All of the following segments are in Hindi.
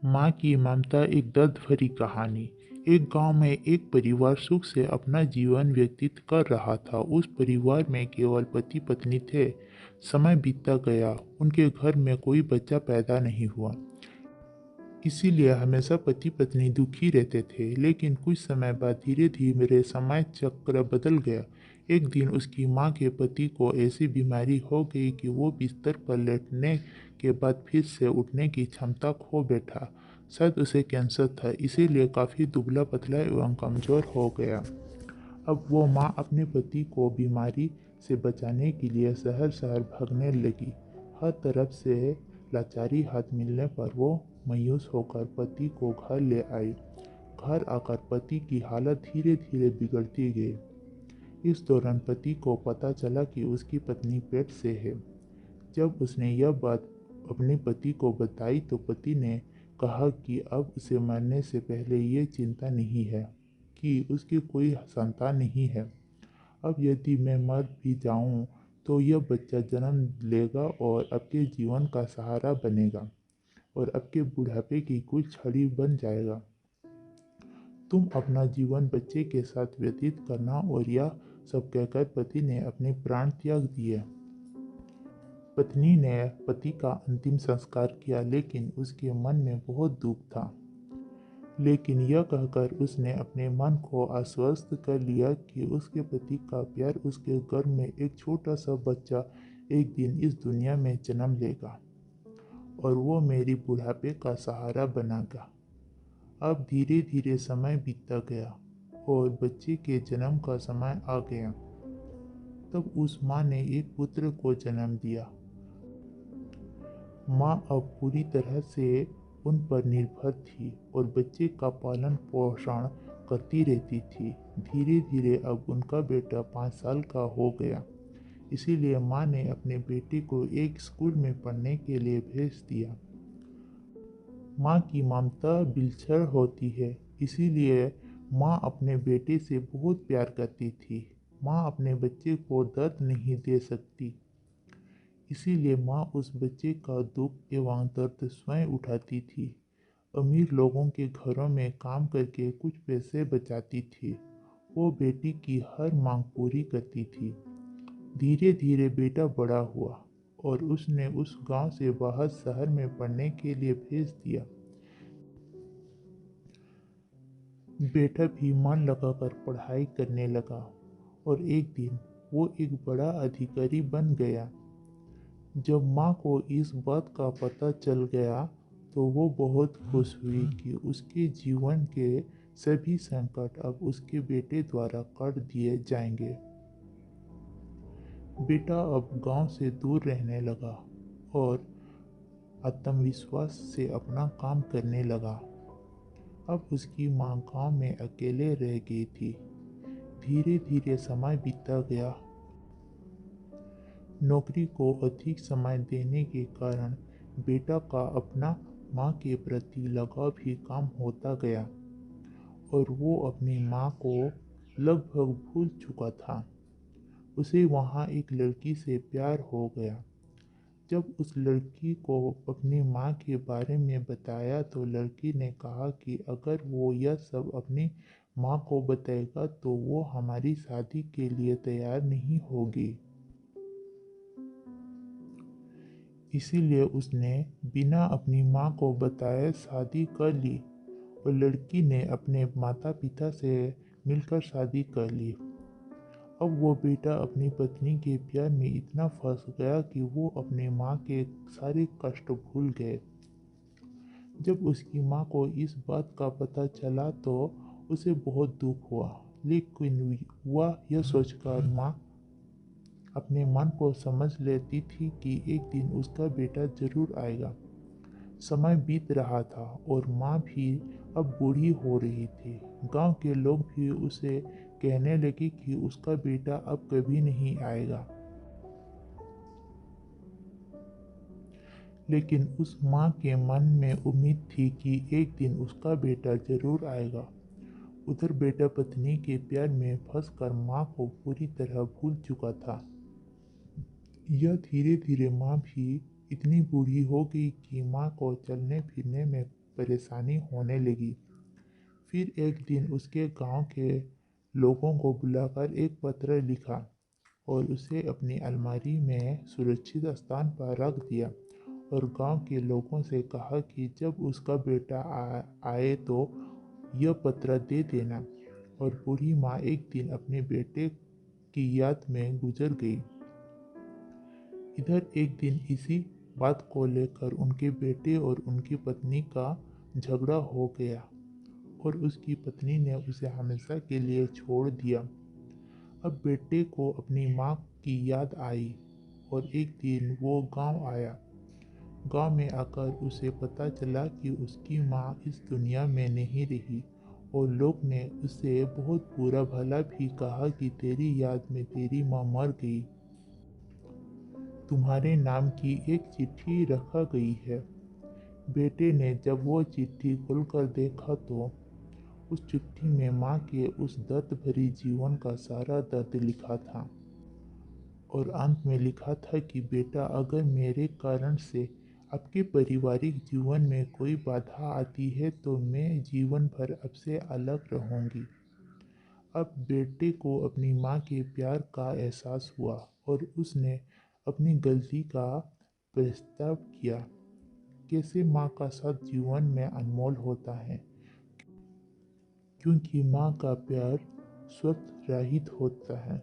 माँ की ममता एक दर्द भरी कहानी। एक गांव में एक परिवार सुख से अपना जीवन व्यतीत कर रहा था। उस परिवार में केवल पति पत्नी थे। समय बीतता गया, उनके घर में कोई बच्चा पैदा नहीं हुआ। इसीलिए हमेशा पति पत्नी दुखी रहते थे। लेकिन कुछ समय बाद धीरे धीरे समय चक्र बदल गया। एक दिन उसकी माँ के पति को ऐसी बीमारी हो गई कि वो बिस्तर पर लेटने के बाद फिर से उठने की क्षमता खो बैठा। शायद उसे कैंसर था, इसीलिए काफ़ी दुबला पतला एवं कमज़ोर हो गया। अब वो माँ अपने पति को बीमारी से बचाने के लिए शहर शहर भागने लगी। हर तरफ से लाचारी हाथ मिलने पर वो मायूस होकर पति को घर ले आई। घर आकर पति की हालत धीरे धीरे बिगड़ती गई। इस दौरान पति को पता चला कि उसकी पत्नी पेट से है। जब उसने यह बात अपने पति को बताई तो पति ने कहा कि अब उसे मरने से पहले ये चिंता नहीं है कि उसकी कोई संतान नहीं है। अब यदि मैं मर भी जाऊं तो यह बच्चा जन्म लेगा और आपके जीवन का सहारा बनेगा और आपके बुढ़ापे की कुछ छड़ी बन जाएगा। तुम अपना जीवन बच्चे के साथ व्यतीत करना। और यह सब कहकर पति ने अपने प्राण त्याग दिए। पत्नी ने पति का अंतिम संस्कार किया, लेकिन उसके मन में बहुत दुख था। लेकिन यह कहकर उसने अपने मन को आश्वस्त कर लिया कि उसके पति का प्यार उसके गर्भ में एक छोटा सा बच्चा एक दिन इस दुनिया में जन्म लेगा और वो मेरी बुढ़ापे का सहारा बनेगा। अब धीरे धीरे समय बीतता गया और बच्चे के जन्म का समय आ गया। तब उस माँ ने एक पुत्र को जन्म दिया। माँ अब पूरी तरह से उन पर निर्भर थी और बच्चे का पालन पोषण करती रहती थी। धीरे धीरे अब उनका बेटा 5 साल का हो गया। इसीलिए माँ ने अपने बेटे को एक स्कूल में पढ़ने के लिए भेज दिया। माँ की ममता बिलक्षण होती है, इसीलिए माँ अपने बेटे से बहुत प्यार करती थी। माँ अपने बच्चे को दर्द नहीं दे सकती, इसीलिए माँ उस बच्चे का दुख एवं दर्द स्वयं उठाती थी। अमीर लोगों के घरों में काम करके कुछ पैसे बचाती थी। वो बेटी की हर मांग पूरी करती थी। धीरे धीरे बेटा बड़ा हुआ और उसने उस गांव से बाहर शहर में पढ़ने के लिए भेज दिया। बेटा भी मन लगाकर पढ़ाई करने लगा और एक दिन वो एक बड़ा अधिकारी बन गया। जब माँ को इस बात का पता चल गया तो वो बहुत खुश हुई कि उसके जीवन के सभी संकट अब उसके बेटे द्वारा काट दिए जाएंगे। बेटा अब गांव से दूर रहने लगा और आत्मविश्वास से अपना काम करने लगा। अब उसकी माँ गांव में अकेले रह गई थी। धीरे धीरे समय बीतता गया। नौकरी को अधिक समय देने के कारण बेटा का अपना माँ के प्रति लगाव भी कम होता गया और वो अपनी माँ को लगभग भूल चुका था। उसे वहाँ एक लड़की से प्यार हो गया। जब उस लड़की को अपनी माँ के बारे में बताया तो लड़की ने कहा कि अगर वो यह सब अपनी माँ को बताएगा तो वो हमारी शादी के लिए तैयार नहीं होगी। इसीलिए उसने बिना अपनी माँ को बताए शादी कर ली और लड़की ने अपने माता पिता से मिलकर शादी कर ली। अब वो बेटा अपनी पत्नी के प्यार में इतना फंस गया कि वो अपने माँ के सारे कष्ट भूल गए। जब उसकी माँ को इस बात का पता चला तो उसे बहुत दुख हुआ, लेकिन वह यह सोचकर माँ अपने मन को समझ लेती थी कि एक दिन उसका बेटा जरूर आएगा। समय बीत रहा था और माँ भी अब बूढ़ी हो रही थी। गांव के लोग भी उसे कहने लगे कि उसका बेटा अब कभी नहीं आएगा। लेकिन उस माँ के मन में उम्मीद थी कि एक दिन उसका बेटा जरूर आएगा। उधर बेटा पत्नी के प्यार में फंसकर माँ को पूरी तरह भूल चुका था। यह धीरे धीरे माँ भी इतनी बूढ़ी हो गई कि माँ को चलने फिरने में परेशानी होने लगी। फिर एक दिन उसके गांव के लोगों को बुलाकर एक पत्र लिखा और उसे अपनी अलमारी में सुरक्षित स्थान पर रख दिया और गांव के लोगों से कहा कि जब उसका बेटा आए तो यह पत्र दे देना। और बूढ़ी माँ एक दिन अपने बेटे की याद में गुजर गई। इधर एक दिन इसी बात को लेकर उनके बेटे और उनकी पत्नी का झगड़ा हो गया और उसकी पत्नी ने उसे हमेशा के लिए छोड़ दिया। अब बेटे को अपनी माँ की याद आई और एक दिन वो गांव आया। गांव में आकर उसे पता चला कि उसकी माँ इस दुनिया में नहीं रही और लोग ने उसे बहुत बुरा भला भी कहा कि तेरी याद में तेरी माँ मर गई। तुम्हारे नाम की एक चिट्ठी रखा गई है। बेटे ने जब वो चिट्ठी खोलकर देखा तो उस चिट्ठी में माँ के उस दर्द भरी जीवन का सारा दर्द लिखा था और अंत में लिखा था कि बेटा, अगर मेरे कारण से आपके पारिवारिक जीवन में कोई बाधा आती है तो मैं जीवन भर आपसे अलग रहूंगी। अब बेटे को अपनी माँ के प्यार का एहसास हुआ और उसने अपनी गलती का पछतावा किया। कैसे माँ का साथ जीवन में अनमोल होता है, क्योंकि माँ का प्यार स्वार्थ रहित होता है।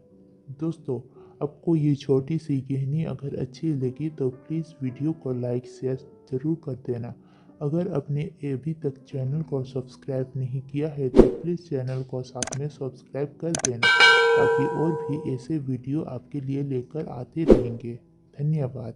दोस्तों, आपको ये छोटी सी कहानी अगर अच्छी लगी तो प्लीज़ वीडियो को लाइक शेयर ज़रूर कर देना। अगर आपने अभी तक चैनल को सब्सक्राइब नहीं किया है तो प्लीज़ चैनल को साथ में सब्सक्राइब कर देना, ताकि और भी ऐसे वीडियो आपके लिए लेकर आते रहेंगे। धन्यवाद।